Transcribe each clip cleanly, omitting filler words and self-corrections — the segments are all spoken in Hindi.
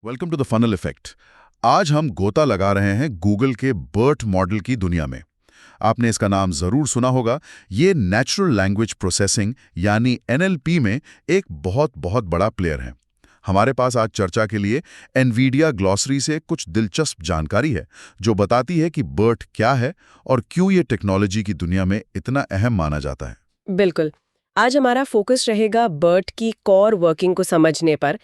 Welcome to the funnel effect. आज हम गोता लगा रहे हैं गूगल के बर्ट मॉडल की दुनिया में। आपने इसका नाम जरूर सुना होगा। ये नेचुरल लैंग्वेज प्रोसेसिंग यानी एनएलपी में एक बहुत बहुत बड़ा प्लेयर है। हमारे पास आज चर्चा के लिए एनवीडिया ग्लॉसरी से कुछ दिलचस्प जानकारी है जो बताती है कि बर्ट क्या है और क्यों ये टेक्नोलॉजी की दुनिया में इतना अहम माना जाता है। बिल्कुल। आज हमारा फोकस रहेगा बर्ट की कोर वर्किंग को समझने पर,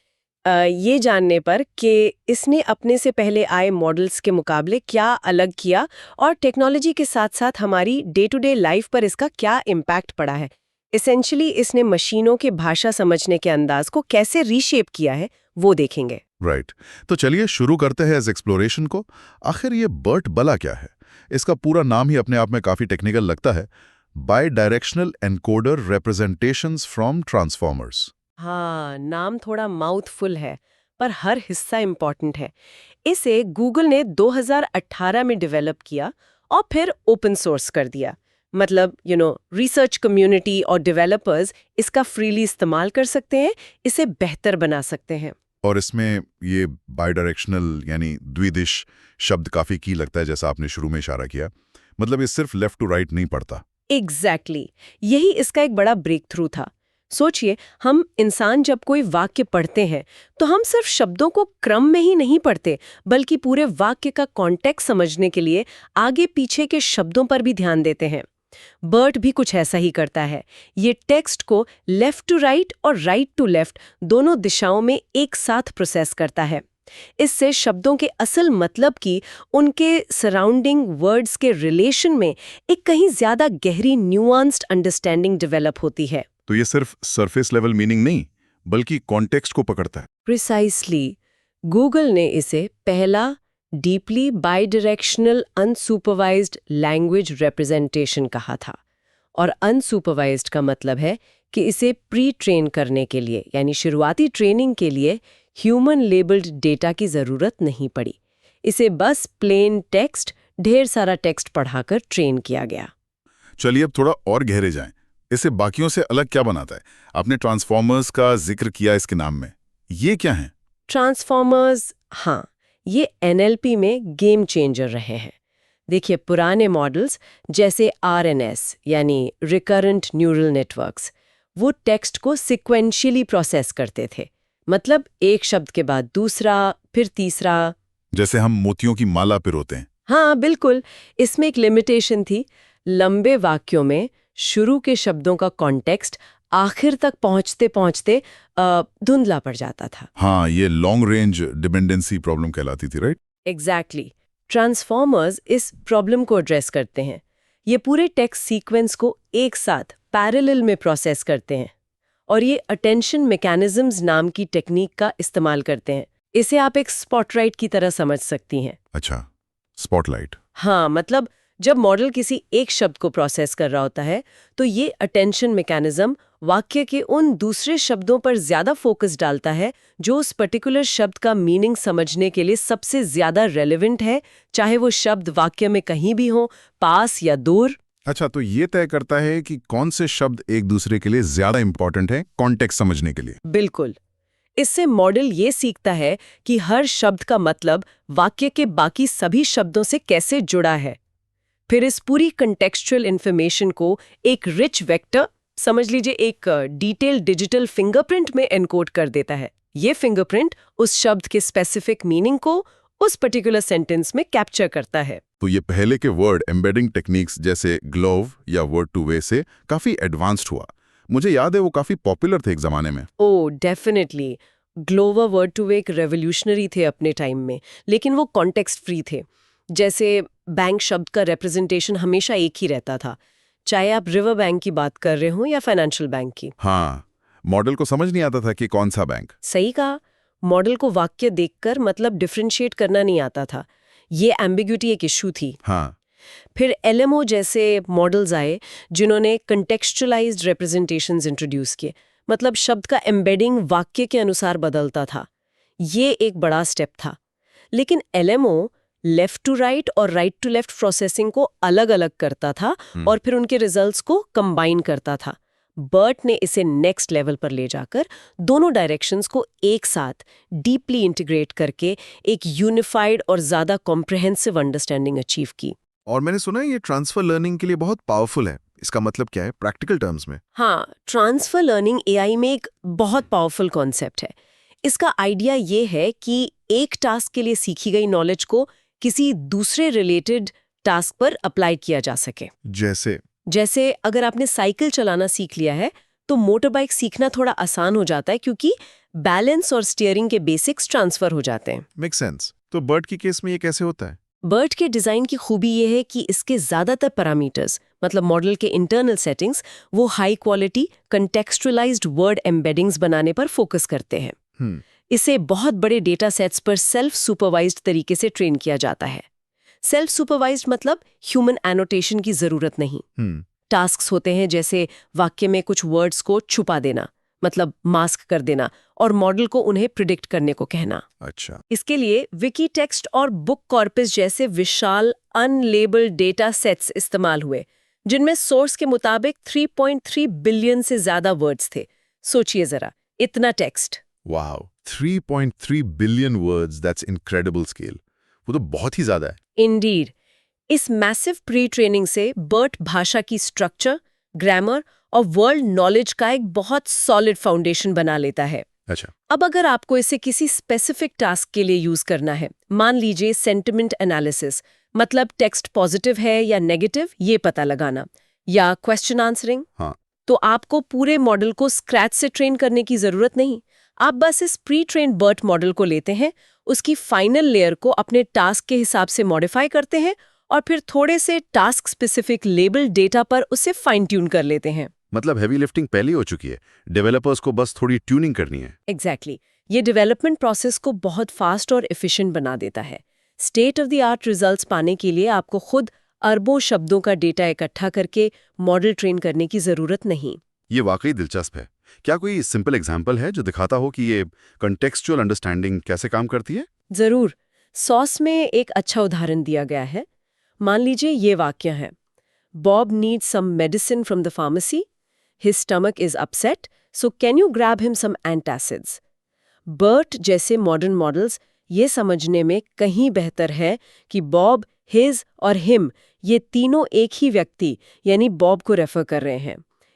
ये जानने पर कि इसने अपने से पहले आए मॉडल्स के मुकाबले क्या अलग किया और टेक्नोलॉजी के साथ साथ हमारी डे टू डे लाइफ पर इसका क्या इम्पैक्ट पड़ा है। एसेंशियली इसने मशीनों के भाषा समझने के अंदाज को कैसे रीशेप किया है वो देखेंगे। राइट। तो चलिए शुरू करते हैं इस एक्सप्लोरेशन को। आखिर ये बर्ट भला क्या है? इसका पूरा नाम ही अपने आप में काफी टेक्निकल लगता है। By directional encoder representations from transformers. हाँ, नाम थोड़ा माउथफुल है पर हर हिस्सा इम्पॉर्टेंट है। इसे गूगल ने 2018 में डेवलप किया और फिर ओपन सोर्स कर दिया। मतलब रिसर्च कम्युनिटी और डेवलपर्स इसका फ्रीली इस्तेमाल कर सकते हैं, इसे बेहतर बना सकते हैं। और इसमें ये बाई डायरेक्शनल यानी द्विदिश शब्द काफी की लगता है, जैसा आपने शुरू में इशारा किया। मतलब ये सिर्फ लेफ्ट टू राइट नहीं पढ़ता। एग्जैक्टली यही इसका एक बड़ा ब्रेक थ्रू था। सोचिए, हम इंसान जब कोई वाक्य पढ़ते हैं तो हम सिर्फ शब्दों को क्रम में ही नहीं पढ़ते, बल्कि पूरे वाक्य का कॉन्टेक्स्ट समझने के लिए आगे पीछे के शब्दों पर भी ध्यान देते हैं। बर्ट भी कुछ ऐसा ही करता है। ये टेक्स्ट को लेफ्ट टू राइट और राइट टू लेफ्ट दोनों दिशाओं में एक साथ प्रोसेस करता है। इससे शब्दों के असल मतलब की उनके सराउंडिंग वर्ड्स के रिलेशन में एक कहीं ज्यादा गहरी न्यूआंस्ड अंडरस्टैंडिंग डेवलप होती है। तो ये सिर्फ सरफेस लेवल मीनिंग नहीं, बल्कि कॉन्टेक्स्ट को पकड़ता है। प्रिसाइसली, गूगल ने इसे पहला डीपली बाइडायरेक्शनल अनसुपरवाइज्ड लैंग्वेज रिप्रेजेंटेशन कहा था। और अनसुपरवाइज्ड का मतलब है कि इसे प्री ट्रेन करने के लिए यानी शुरुआती ट्रेनिंग के लिए ह्यूमन लेबल्ड डेटा की जरूरत नहीं पड़ी। इसे बस प्लेन टेक्स्ट, ढेर सारा टेक्स्ट पढ़ाकर ट्रेन किया गया। चलिए अब थोड़ा और गहरे जाएं। इसे बाकियों से अलग क्या बनाता है? आपने ट्रांसफॉर्मर्स का जिक्र किया इसके नाम में। ये क्या है? ट्रांसफॉर्मर्स, हाँ, ये एनएलपी में गेम चेंजर रहे हैं। देखिए, पुराने मॉडल्स जैसे आरएनएस यानी रिकरेंट न्यूरल नेटवर्क्स, वो टेक्स्ट को सिक्वेंशियली प्रोसेस करते थे। मतलब एक शब्द के बाद दूसरा, फिर तीसरा। जैसे हम मोतियों की माला पिरोते हैं। हाँ बिल्कुल। इसमें एक लिमिटेशन थी। लंबे वाक्यों में शुरू के शब्दों का कॉन्टेक्स्ट आखिर तक पहुंचते पहुंचते धुंधला पड़ जाता था। हाँ, ये लॉन्ग रेंज डिपेंडेंसी प्रॉब्लम कहलाती थी, राइट? एग्जैक्टली। ट्रांसफॉर्मर्स इस प्रॉब्लम को एड्रेस करते हैं। ये पूरे टेक्स्ट सीक्वेंस को एक साथ पैरेलल में प्रोसेस करते हैं और ये अटेंशन मैकेनिज्म्स नाम की टेक्निक का इस्तेमाल करते हैं। इसे आप एक स्पॉटलाइट की तरह समझ सकती हैं। अच्छा, स्पॉटलाइट। हाँ, मतलब जब मॉडल किसी एक शब्द को प्रोसेस कर रहा होता है तो ये अटेंशन मैकेनिज्म वाक्य के उन दूसरे शब्दों पर ज्यादा फोकस डालता है जो उस पर्टिकुलर शब्द का मीनिंग समझने के लिए सबसे ज्यादा रेलेवेंट है, चाहे वो शब्द वाक्य में कहीं भी हो, पास या दूर। अच्छा, तो ये तय करता है कि कौन से शब्द एक दूसरे के लिए ज्यादा इंपॉर्टेंट है कॉन्टेक्स्ट समझने के लिए। बिल्कुल। इससे मॉडल ये सीखता है कि हर शब्द का मतलब वाक्य के बाकी सभी शब्दों से कैसे जुड़ा है। फिर इस पूरी कंटेक्सचुअल इन्फॉर्मेशन को एक रिच वेक्टर, समझ लीजिए एक डिटेल डिजिटल फिंगरप्रिंट में एनकोड कर देता है। ये फिंगरप्रिंट उस शब्द के स्पेसिफिक मीनिंग को उस पर्टिकुलर सेंटेंस में कैप्चर करता है। तो ये पहले के वर्ड एम्बेडिंग टेक्निक्स जैसे ग्लोव या वर्ड टू वे से काफी एडवांस्ड हुआ। मुझे याद है वो काफी पॉपुलर थे एक जमाने में। Oh definitely. GloVe Word2Vec एक रेवोल्यूशनरी थे अपने टाइम में, लेकिन वो कॉन्टेक्स्ट फ्री थे। जैसे बैंक शब्द का रिप्रेजेंटेशन हमेशा एक ही रहता था, चाहे आप रिवर बैंक की बात कर रहे हो या फाइनेंशियल बैंक की। हाँ, मॉडल को समझ नहीं आता था कि कौन सा बैंक। सही कहा। मॉडल को वाक्य देखकर मतलब डिफरेंशिएट करना नहीं आता था। ये एम्बिग्यूटी एक इशू थी। हाँ, फिर एलएमओ जैसे मॉडल्स आए जिन्होंने कंटेक्सचुअलाइज्ड रिप्रेजेंटेशंस इंट्रोड्यूस किए। मतलब शब्द का एम्बेडिंग वाक्य के अनुसार बदलता था। ये एक बड़ा स्टेप था। लेकिन एलएमओ लेफ्ट टू राइट और राइट टू लेफ्ट प्रोसेसिंग को अलग अलग करता था और फिर उनके रिजल्ट्स को कंबाइन करता था। बर्ट ने इसे नेक्स्ट लेवल पर ले जाकर दोनों डायरेक्शंस को एक साथ डीपली इंटीग्रेट करके एक यूनिफाइड और ज़्यादा कॉम्प्रिहेंसिव अंडरस्टैंडिंग अचीव की। और मैंने सुना है ये ट्रांसफर लर्निंग के लिए बहुत पावरफुल है। इसका मतलब क्या है प्रैक्टिकल टर्म्स में? हाँ, ट्रांसफर लर्निंग एआई में एक बहुत पावरफुल कॉन्सेप्ट है। इसका आइडिया ये है कि एक टास्क के लिए सीखी गई नॉलेज को किसी दूसरे रिलेटेड टास्क पर अप्लाई किया जा सके। जैसे अगर आपने साइकिल चलाना सीख लिया है तो मोटर बाइक सीखना थोड़ा आसान हो जाता है क्योंकि बैलेंस और स्टीयरिंग के बेसिक्स ट्रांसफर हो जाते हैं। Make sense. तो बर्ट की केस में ये कैसे होता है? बर्ट के डिजाइन की खूबी ये है कि इसके ज्यादातर पैरामीटर्स मतलब मॉडल के इंटरनल सेटिंग्स वो हाई क्वालिटी कंटेक्सचुअलाइज्ड वर्ड एम्बेडिंग्स बनाने पर फोकस करते हैं। इसे बहुत बड़े डेटा सेट्स पर सेल्फ सुपरवाइज्ड तरीके से ट्रेन किया जाता है। सेल्फ सुपरवाइज्ड मतलब ह्यूमन एनोटेशन की जरूरत नहीं। टास्क्स होते हैं जैसे वाक्य में कुछ वर्ड्स को छुपा देना मतलब मास्क कर देना और मॉडल को उन्हें प्रिडिक्ट करने को कहना। अच्छा। इसके लिए विकी टेक्स्ट और बुक कॉर्पस जैसे विशाल अनलेबल्ड डेटा सेट्स इस्तेमाल हुए जिनमें सोर्स के मुताबिक 3.3 बिलियन से ज्यादा वर्ड्स थे। सोचिए जरा, इतना text. Wow, 3.3 billion words, that's incredible scale. वो तो बहुत ही ज्यादा है। इंडीड। इस मैसिव प्री ट्रेनिंग से बर्ट भाषा की स्ट्रक्चर, ग्रामर और वर्ल्ड नॉलेज का एक बहुत सॉलिड फाउंडेशन बना लेता है। अच्छा। अब अगर आपको इसे किसी स्पेसिफिक टास्क के लिए यूज करना है, मान लीजिए सेंटिमेंट एनालिसिस मतलब टेक्स्ट पॉजिटिव है या नेगेटिव ये पता लगाना, या क्वेश्चन आंसरिंग, हाँ। तो आपको पूरे मॉडल को स्क्रैच से ट्रेन करने की जरूरत नहीं। आप बस इस प्री ट्रेन बर्ट मॉडल को लेते हैं, उसकी फाइनल लेयर को अपने टास्क के हिसाब से मॉडिफाई करते हैं और फिर थोड़े से टास्क स्पेसिफिक लेबल डेटा पर उसे फाइन ट्यून कर लेते हैं। मतलब हेवी लिफ्टिंग पहले हो चुकी है, डेवलपर्स को बस थोड़ी ट्यूनिंग करनी है। एग्जैक्टली। ये डेवलपमेंट प्रोसेस को बहुत फास्ट और एफिशिएंट बना देता है। State of the art results पाने के लिए आपको खुद अरबों शब्दों का डेटा इकट्ठा करके मॉडल ट्रेन करने की जरूरत नहीं। ये वाकई दिलचस्प है। क्या कोई सिंपल एग्जाम्पल है जो दिखाता हो कि ये कॉन्टेक्सचुअल अंडरस्टैंडिंग कैसे काम करती है? जरूर। सॉस में एक अच्छा उदाहरण दिया गया है। मान लीजिए ये वाक्य है, Bob needs some medicine from the pharmacy, his stomach is upset, so can you grab him some antacids. BERT जैसे मॉडर्न मॉडल्स ये समझने में कहीं बेहतर है कि बॉब, हिज और हिम ये तीनों एक ही व्यक्ति यानी बॉब को रेफर कर रहे हैं।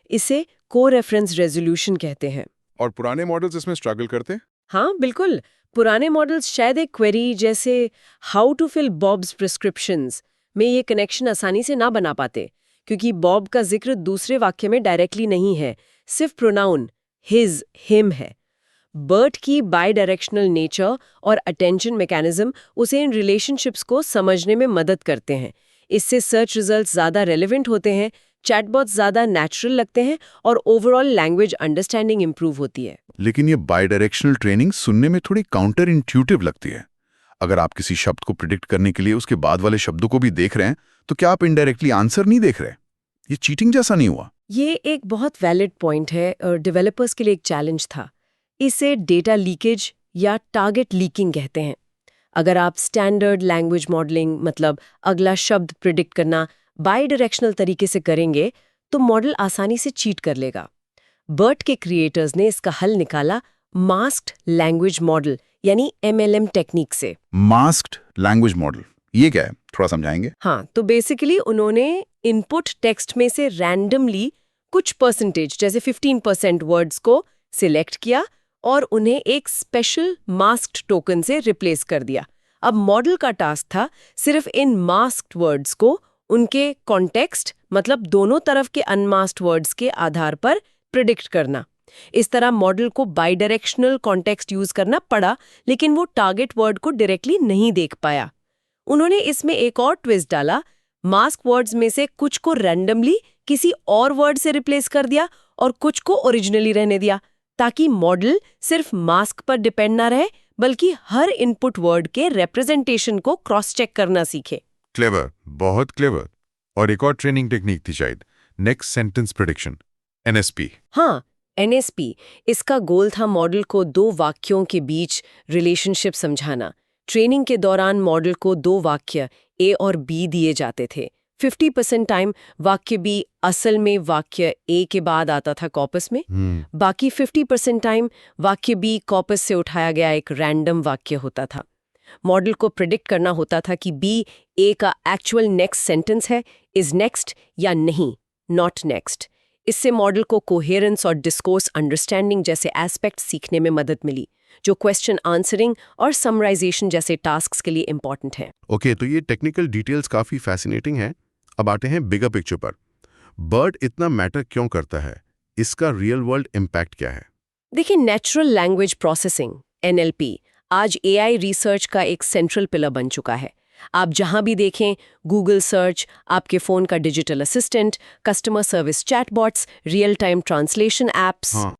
इसे को रेफरेंस रेजोल्यूशन कहते हैं। और पुराने मॉडल्स इसमें स्ट्रगल करते? हाँ बिल्कुल। पुराने मॉडल्स शायद एक क्वेरी जैसे how to fill Bob's prescriptions में ये कनेक्शन आसानी से ना बना पाते क्योंकि बॉब का जिक्र दूसरे वाक्य में डायरेक्टली नहीं है, सिर्फ प्रोनाउन हिज, हिम है। बर्ट की बाई डायरेक्शनल नेचर और अटेंशन मैकेनिज्म उसे इन रिलेशनशिप्स को समझने में मदद करते हैं। इससे सर्च रिजल्ट्स ज़्यादा रेलेवेंट होते हैं, चैटबॉट्स ज़्यादा नेचुरल लगते हैं और ओवरऑल लैंग्वेज अंडरस्टैंडिंग इंप्रूव होती है। लेकिन ये बाई डायरेक्शनल ट्रेनिंग सुनने में थोड़ी काउंटर इंट्यूटिव लगती है। अगर आप किसी शब्द को प्रिडिक्ट करने के लिए उसके बाद वाले शब्दों को भी देख रहे हैं तो क्या आप इनडायरेक्टली आंसर नहीं देख रहे? ये चीटिंग जैसा नहीं हुआ? ये एक बहुत वैलिड पॉइंट है और डेवलपर्स के लिए एक चैलेंज था। इसे डेटा लीकेज या टारगेट लीकिंग कहते हैं। अगर आप स्टैंडर्ड लैंग्वेज मॉडलिंग मतलब अगला शब्द प्रिडिक्ट करना बाई डायरेक्शनल तरीके से करेंगे तो मॉडल आसानी से चीट कर लेगा। बर्ट के क्रिएटर्स ने इसका हल निकाला मास्क्ड लैंग्वेज मॉडल यानी MLM टेक्निक से। मास्क्ड लैंग्वेज मॉडल, ये क्या है? थोड़ा समझाएंगे? हाँ, तो बेसिकली उन्होंने इनपुट टेक्स्ट में से रैंडमली कुछ परसेंटेज जैसे 15% वर्ड्स को सिलेक्ट किया और उन्हें एक स्पेशल मास्क्ड टोकन से रिप्लेस कर दिया। अब मॉडल का टास्क था सिर्फ इन मास्क्ड वर्ड्स को उनके कॉन्टेक्स्ट मतलब दोनों तरफ के अनमास्क्ड वर्ड्स के आधार पर प्रिडिक्ट करना। इस तरह मॉडल को बाई डायरेक्शनल कॉन्टेक्स्ट यूज करना पड़ा लेकिन वो टारगेट वर्ड को डायरेक्टली नहीं देख पाया। उन्होंने इसमें एक और ट्विस्ट डाला, मास्क वर्ड्स में से कुछ को रैंडमली किसी और वर्ड से रिप्लेस कर दिया और कुछ को ओरिजिनली रहने दिया ताकि मॉडल सिर्फ मास्क पर डिपेंड ना रहे बल्कि हर इनपुट वर्ड के रिप्रेजेंटेशन को क्रॉस चेक करना सीखे। क्लेवर, बहुत क्लेवर। और एक और ट्रेनिंग टेक्निक थी शायद, नेक्स्ट सेंटेंस प्रेडिक्शन, NSP। हाँ, NSP। इसका गोल था मॉडल को दो वाक्यों के बीच रिलेशनशिप समझाना। ट्रेनिंग के दौरान मॉडल को दो वाक्य A और B दिए जाते थे। 50% टाइम वाक्य बी असल में वाक्य ए के बाद आता था कॉपस में, बाकी 50% टाइम वाक्य बी कॉपस से उठाया गया एक रैंडम वाक्य होता था। मॉडल को प्रिडिक्ट करना होता था कि बी ए का एक्चुअल नेक्स्ट सेंटेंस है, इज नेक्स्ट या नहीं, नॉट नेक्स्ट। इससे मॉडल को कोहेरेंस और डिस्कोर्स अंडरस्टैंडिंग जैसे एस्पेक्ट सीखने में मदद मिली, जो क्वेश्चन आंसरिंग और समराइजेशन जैसे टास्क्स के लिए इंपॉर्टेंट है। ओके, तो ये टेक्निकल डिटेल्स काफी फैसिनेटिंग है। अब आते हैं बिगर पिक्चर पर। बर्ड इतना मैटर क्यों करता है? इसका रियल वर्ल्ड इम्पैक्ट क्या है? देखिए, नेचुरल लैंग्वेज प्रोसेसिंग NLP आज AI रिसर्च का एक सेंट्रल पिलर बन चुका है। आप जहां भी देखें, गूगल सर्च, आपके फोन का digital assistant, customer service chatbots, real time translation apps, हाँ,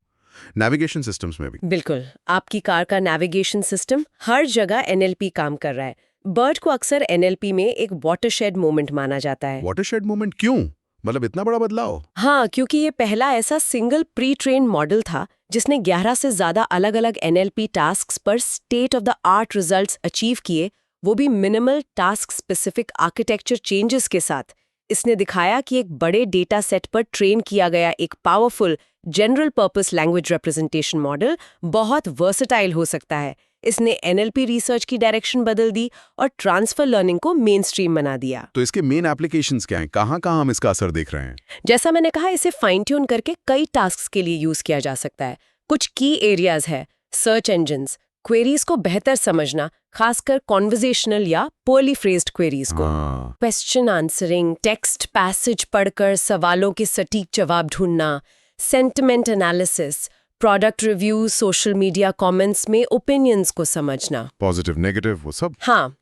नेविगेशन सिस्टम्स में भी। बिल्कुल, आपकी कार का नेविगेशन सिस्टम, हर जगह NLP काम कर रहा है। बर्ड को अक्सर NLP में एक वाटरशेड मोमेंट माना जाता है। वाटरशेड मोमेंट क्यों? मतलब इतना बड़ा बदलाव? हाँ, क्योंकि ये पहला ऐसा सिंगल प्री ट्रेन मॉडल था जिसने 11 से ज्यादा अलग अलग NLP टास्क्स पर state of the art results achieve किए, वो भी minimal task specific architecture changes के साथ। इसने दिखाया कि एक बड़े डेटा सेट पर ट्रेन किया गया एक powerful general purpose language representation model बहुत वर्सेटाइल हो सकता है। इसने NLP रिसर्च की डायरेक्शन बदल दी और ट्रांसफर लर्निंग को मेन स्ट्रीम बना दिया। तो इसके मेन एप्लीकेशंस क्या हैं? कहाँ-कहाँ हम इसका असर देख रहे हैं? जैसा मैंने कहा, इसे फाइन ट्यून करके कई टास्क्स के लिए यूज किया जा सकता है। कुछ की एरियाज है, सर्च इंजन्स, क्वेरीज को बेहतर समझना, खासकर कॉन्वर्जेशनल या पोअरली फ्रेज्ड क्वेरीज को, क्वेश्चन आंसरिंग, टेक्स्ट पैसेज पढ़कर सवालों के सटीक जवाब ढूंढना, sentiment analysis, product review, social media comments में ओपिनियंस को समझना, पॉजिटिव, नेगेटिव, वो सब। हाँ,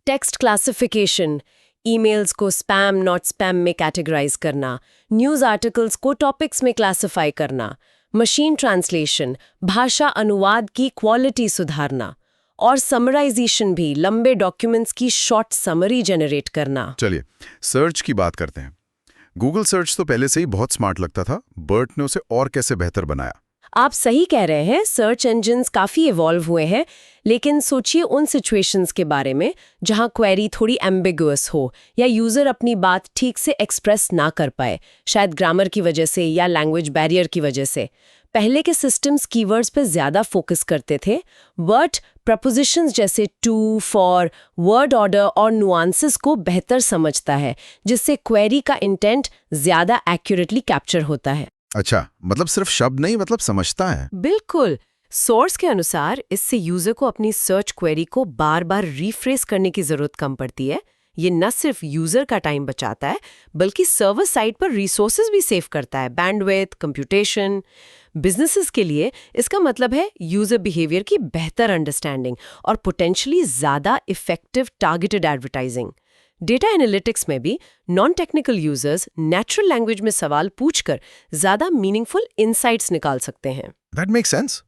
टेक्स्ट क्लासिफिकेशन, ईमेल्स को स्पैम नॉट स्पैम में कैटेगराइज करना, न्यूज़ आर्टिकल्स को टॉपिक्स में क्लासिफाई करना, मशीन ट्रांसलेशन, भाषा अनुवाद की क्वालिटी सुधारना, और समराइजेशन भी, लंबे डॉक्यूमेंट्स की शॉर्ट समरी जनरेट करना। चलिए, सर्च की बात करते हैं। गूगल सर्च तो पहले से ही बहुत स्मार्ट लगता था, बर्ड ने उसे और कैसे बेहतर बनाया? आप सही कह रहे हैं, सर्च इंजन्स काफ़ी इवॉल्व हुए हैं, लेकिन सोचिए उन सिचुएशंस के बारे में जहां क्वेरी थोड़ी एम्बिगुअस हो या यूज़र अपनी बात ठीक से एक्सप्रेस ना कर पाए, शायद ग्रामर की वजह से या लैंग्वेज बैरियर की वजह से। पहले के सिस्टम्स कीवर्ड्स पर ज़्यादा फोकस करते थे, बट प्रपोजिशंस जैसे टू, फॉर, वर्ड ऑर्डर और नुआंसेस को बेहतर समझता है, जिससे क्वेरी का इंटेंट ज़्यादा एक्यूरेटली कैप्चर होता है। अच्छा, मतलब सिर्फ शब्द नहीं, मतलब समझता है। बिल्कुल। सोर्स के अनुसार इससे यूजर को अपनी सर्च क्वेरी को बार बार रीफ्रेस करने की जरूरत कम पड़ती है। ये न सिर्फ यूजर का टाइम बचाता है, बल्कि सर्वर साइड पर रिसोर्सेज भी सेव करता है, बैंडविड्थ, कंप्यूटेशन। बिजनेसेस के लिए इसका मतलब है यूजर बिहेवियर की बेहतर अंडरस्टैंडिंग और पोटेंशियली ज्यादा effective targeted advertising. Data analytics में भी non technical users natural language में सवाल पूछकर ज्यादा मीनिंगफुल इनसाइट्स निकाल सकते हैं। That make sense.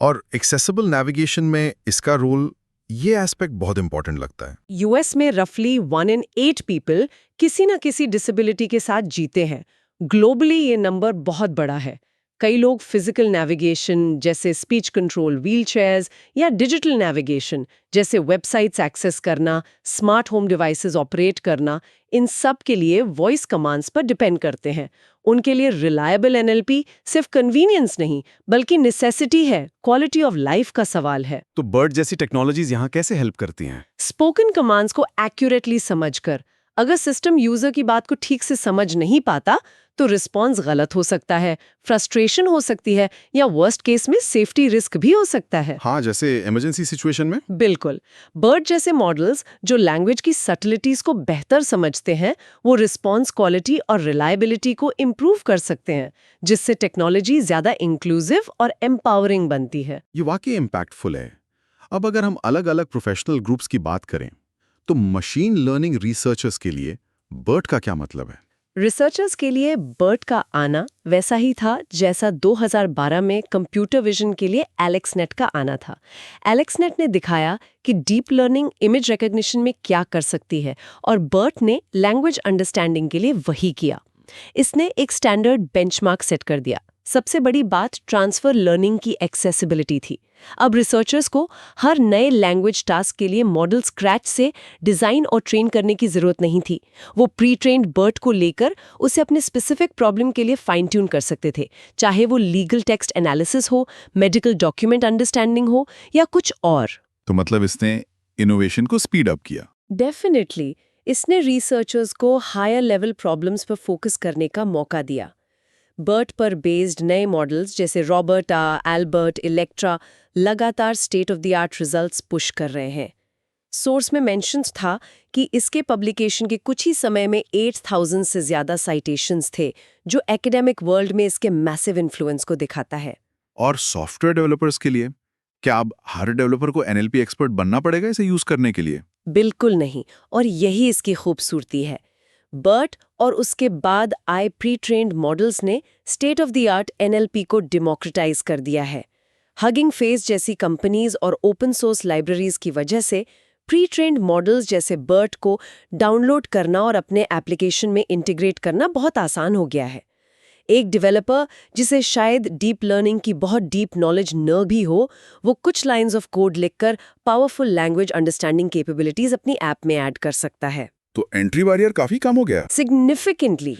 और एक्सेसिबल नेविगेशन में इसका रोल, ये एस्पेक्ट बहुत इंपॉर्टेंट लगता है। यूएस में रफली 1 in 8 पीपल किसी न किसी डिसेबिलिटी के साथ जीते हैं। ग्लोबली ये नंबर बहुत बड़ा है। कई लोग फिजिकल नेविगेशन जैसे स्पीच कंट्रोल व्हीलचेयर्स या डिजिटल नेविगेशन जैसे वेबसाइट्स एक्सेस करना, स्मार्ट होम डिवाइसेस ऑपरेट करना, इन सब के लिए वॉइस कमांड्स पर डिपेंड करते हैं। उनके लिए रिलायबल NLP सिर्फ कन्वीनियंस नहीं, बल्कि नेसेसिटी है, क्वालिटी ऑफ लाइफ का सवाल है। तो बर्ड जैसी टेक्नोलॉजीज यहाँ कैसे हेल्प करती हैं? स्पोकन कमांड्स को एक्यूरेटली समझकर, अगर सिस्टम यूजर की बात को ठीक से समझ नहीं पाता तो रिस्पॉन्स गलत हो सकता है, फ्रस्ट्रेशन हो सकती है, या वर्स्ट केस में सेफ्टी रिस्क भी हो सकता है। हाँ, जैसे इमरजेंसी सिचुएशन में। बिल्कुल। बर्ड जैसे मॉडल्स जो लैंग्वेज की सटलिटीज को बेहतर समझते हैं, वो रिस्पॉन्स क्वालिटी और रिलायबिलिटी को इम्प्रूव कर सकते हैं, जिससे टेक्नोलॉजी ज्यादा इंक्लूसिव और एम्पावरिंग बनती है। ये वाकई इम्पैक्टफुल है। अब अगर हम अलग-अलग प्रोफेशनल ग्रुप्स की बात करें, तो मशीन लर्निंग रिसर्चर्स के लिए बर्ड का क्या मतलब है? रिसर्चर्स के लिए बर्ड का आना वैसा ही था जैसा 2012 में कंप्यूटर विजन के लिए एलेक्सनेट का आना था। एलेक्सनेट ने दिखाया कि डीप लर्निंग इमेज रिकग्निशन में क्या कर सकती है, और बर्ड ने लैंग्वेज अंडरस्टैंडिंग के लिए वही किया। इसने एक स्टैंडर्ड बेंचमार्क सेट कर दिया। सबसे बड़ी बात ट्रांसफर लर्निंग की एक्सेसिबिलिटी थी। अब रिसर्चर्स को हर नए लैंग्वेज टास्क के लिए मॉडल स्क्रैच से डिजाइन और ट्रेन करने की जरूरत नहीं थी। वो प्री ट्रेन्ड BERT को लेकर उसे अपने स्पेसिफिक प्रॉब्लम के लिए फाइन ट्यून कर सकते थे, चाहे वो लीगल टेक्स्ट एनालिसिस हो, मेडिकल डॉक्यूमेंट अंडरस्टैंडिंग हो या कुछ और। तो मतलब इसने इनोवेशन को स्पीड अप किया। डेफिनेटली इसने रिसर्चर्स को हायर लेवल प्रॉब्लम्स पर फोकस करने का मौका दिया। BERT पर बेस्ड नए मॉडल्स जैसे रॉबर्टा, एल्बर्ट, इलेक्ट्रा लगातार state of the art results push कर रहे हैं। सोर्स में मेंशन्स था कि इसके पब्लिकेशन के कुछ ही समय में 8000 से ज्यादा साइटेशंस थे, जो एकेडमिक वर्ल्ड में इसके मैसिव इन्फ्लुएंस को दिखाता है। और सॉफ्टवेयर डेवलपर्स के लिए क्या अब हर डेवलपर को NLP एक्सपर्ट बनना पड़ेगा इसे यूज करने के लिए? बिल्कुल नहीं, और यही इसकी खूबसूरती है। BERT और उसके बाद आए प्री ट्रेन्ड मॉडल्स ने state of the art NLP को डेमोक्रेटाइज कर दिया है। हगिंग फेस जैसी कंपनीज और ओपन सोर्स लाइब्रेरीज की वजह से प्री ट्रेन्ड मॉडल्स जैसे BERT को डाउनलोड करना और अपने एप्लीकेशन में इंटीग्रेट करना बहुत आसान हो गया है। एक डेवलपर जिसे शायद डीप लर्निंग की बहुत डीप नॉलेज न भी हो, वो कुछ लाइंस ऑफ कोड लिखकर पावरफुल लैंग्वेज अंडरस्टैंडिंग कैपेबिलिटीज अपनी ऐप में ऐड कर सकता है। तो एंट्री बैरियर काफी कम हो गया। सिग्निफिकेंटली।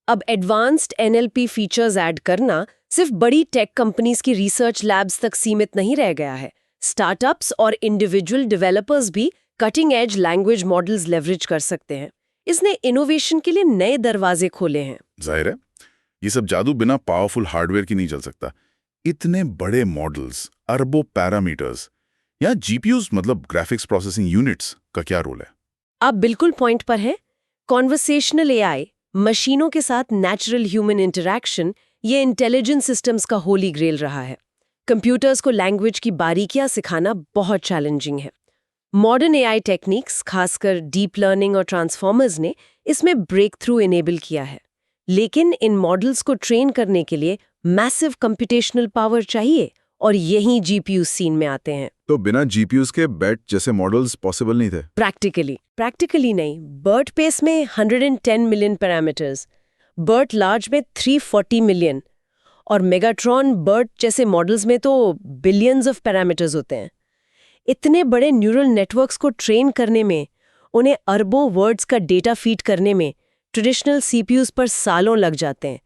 अब एडवांस्ड NLP फीचर्स ऐड करना सिर्फ बड़ी टेक कंपनीज की रिसर्च लैब्स तक सीमित नहीं रह गया है। स्टार्टअप्स और इंडिविजुअल डेवलपर्स भी cutting edge language models leverage कर सकते हैं। इसने इनोवेशन के लिए नए दरवाजे खोले हैं। जाहिर है ये सब जादू बिना पावरफुल हार्डवेयर की नहीं चल सकता। इतने बड़े मॉडल्स, अरबों पैरामीटर्स, या GPUs मतलब ग्राफिक्स प्रोसेसिंग यूनिट्स का क्या रोल है? आप बिल्कुल पॉइंट पर हैं। कॉन्वर्सेशनल AI, मशीनों के साथ नेचुरल ह्यूमन इंटरैक्शन, ये इंटेलिजेंट सिस्टम्स का होली ग्रेल रहा है। कंप्यूटर्स को लैंग्वेज की बारीकियां सिखाना बहुत चैलेंजिंग है। मॉडर्न AI टेक्निक्स, खासकर डीप लर्निंग और ट्रांसफॉर्मर्स ने इसमें ब्रेक थ्रू इनेबल किया है। लेकिन इन मॉडल्स को ट्रेन करने के लिए मैसिव कंप्यूटेशनल पावर चाहिए, और यही GPU सीन में आते हैं। तो बिना GPUs के BERT जैसे मॉडल्स पॉसिबल नहीं थे? प्रैक्टिकली नहीं। BERT पेस में 110 मिलियन पैरामीटर्स, BERT लार्ज में 340 मिलियन, और मेगाट्रॉन BERT जैसे मॉडल्स में तो बिलियंस ऑफ पैरामीटर्स होते हैं। इतने बड़े न्यूरल नेटवर्क्स को ट्रेन करने में, उन्हें अरबों वर्ड्स का डेटा फीड करने में ट्रेडिशनल CPUs पर सालों लग जाते हैं।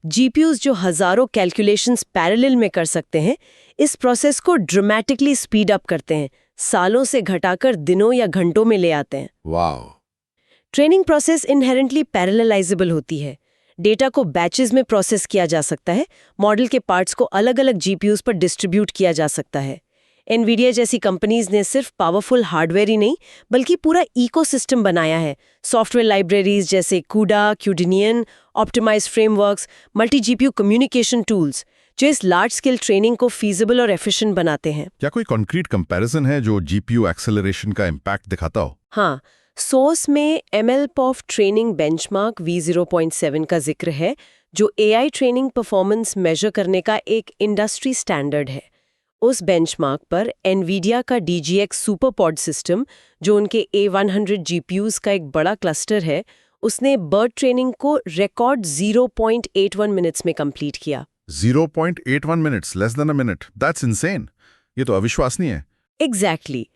GPUs जो हजारों कैलकुलेशंस पैरेलल में कर सकते हैं, इस प्रोसेस को ड्रामेटिकली स्पीड अप करते हैं, सालों से घटाकर दिनों या घंटों में ले आते हैं। वाह! ट्रेनिंग प्रोसेस इनहेरेंटली पैरेललाइजेबल होती है। डेटा को बैचेस में प्रोसेस किया जा सकता है, मॉडल के पार्ट्स को अलग अलग GPUs पर डिस्ट्रीब्यूट किया जा सकता है। NVIDIA जैसी कंपनीज ने सिर्फ पावरफुल हार्डवेयर ही नहीं, बल्कि पूरा इकोसिस्टम बनाया है। सॉफ्टवेयर लाइब्रेरीज जैसे CUDA, Qdinium, optimised frameworks, multi GPU communication tools, जो इस लार्ज स्केल ट्रेनिंग को फीजिबल और एफिशिएंट बनाते हैं। क्या कोई कॉन्क्रीट कंपैरिजन है जो GPU एक्सेलरेशन का इम्पैक्ट दिखाता हो? हाँ, सोर्स में MLPerf ट्रेनिंग बेंचमार्क V0.7 का जिक्र है, जो AI ट्रेनिंग परफॉर्मेंस मेजर करने का एक इंडस्ट्री स्टैंडर्ड है। उस बेंचमार्क पर NVIDIA का DGX सुपरपॉड सिस्टम, जो उनके A100 GPUs का एक बड़ा क्लस्टर है, उसने BERT ट्रेनिंग को रिकॉर्ड 0.81 मिनट्स में कंप्लीट किया। 0.81 minutes, less than a minute. That's insane. ये तो अविश्वसनीय है। एग्जैक्टली।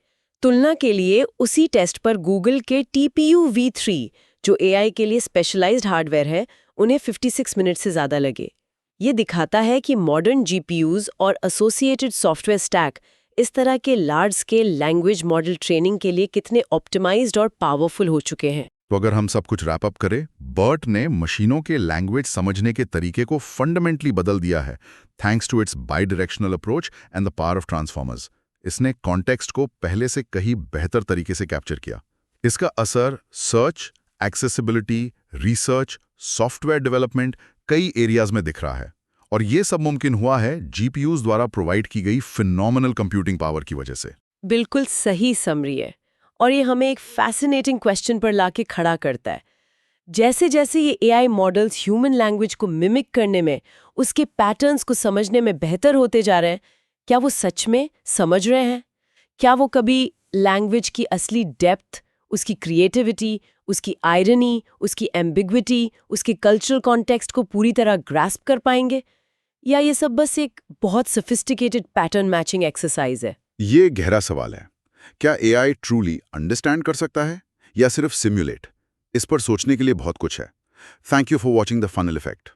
तुलना के लिए उसी टेस्ट पर गूगल के TPU V3, जो AI के लिए स्पेशलाइज्ड हार्डवेयर है, उन्हें 56 मिनट से ज्यादा लगे। ये दिखाता है कि मॉडर्न GPUs और एसोसिएटेड सॉफ्टवेयर स्टैक इस तरह के large scale language model training के लिए कितने ऑप्टिमाइज्ड और पावरफुल हो चुके हैं। तो अगर हम सब कुछ रैप अप करें, BERT ने मशीनों के लैंग्वेज समझने के तरीके को फंडामेंटली बदल दिया है, thanks to its bidirectional approach and the power of transformers. इसने कॉन्टेक्स्ट को पहले से कहीं बेहतर तरीके से कैप्चर किया। इसका असर search, accessibility, research, software development कई एरियाज में दिख रहा है, और ये सब मुमकिन हुआ है GPUs द्वारा प्रोवाइड की गई फिनोमिनल कंप्यूटिंग पावर की वजह से। बिल्कुल सही समरी है, और ये हमें एक फैसिनेटिंग क्वेश्चन पर लाके खड़ा करता है। जैसे जैसे ये AI मॉडल्स ह्यूमन लैंग्वेज को मिमिक करने में, उसके पैटर्न्स को समझने में बेहतर होते जा रहे हैं, क्या वो सच में समझ रहे हैं? क्या वो कभी लैंग्वेज की असली डेप्थ, उसकी क्रिएटिविटी, उसकी आयरनी, उसकी एम्बिग्विटी, उसके कल्चरल कॉन्टेक्स्ट को पूरी तरह ग्रास्प कर पाएंगे? या ये सब बस एक बहुत सोफिस्टिकेटेड पैटर्न मैचिंग एक्सरसाइज है? ये गहरा सवाल है। क्या एआई ट्रूली अंडरस्टैंड कर सकता है या सिर्फ सिम्युलेट? इस पर सोचने के लिए बहुत कुछ है। Thank you for watching the funnel effect.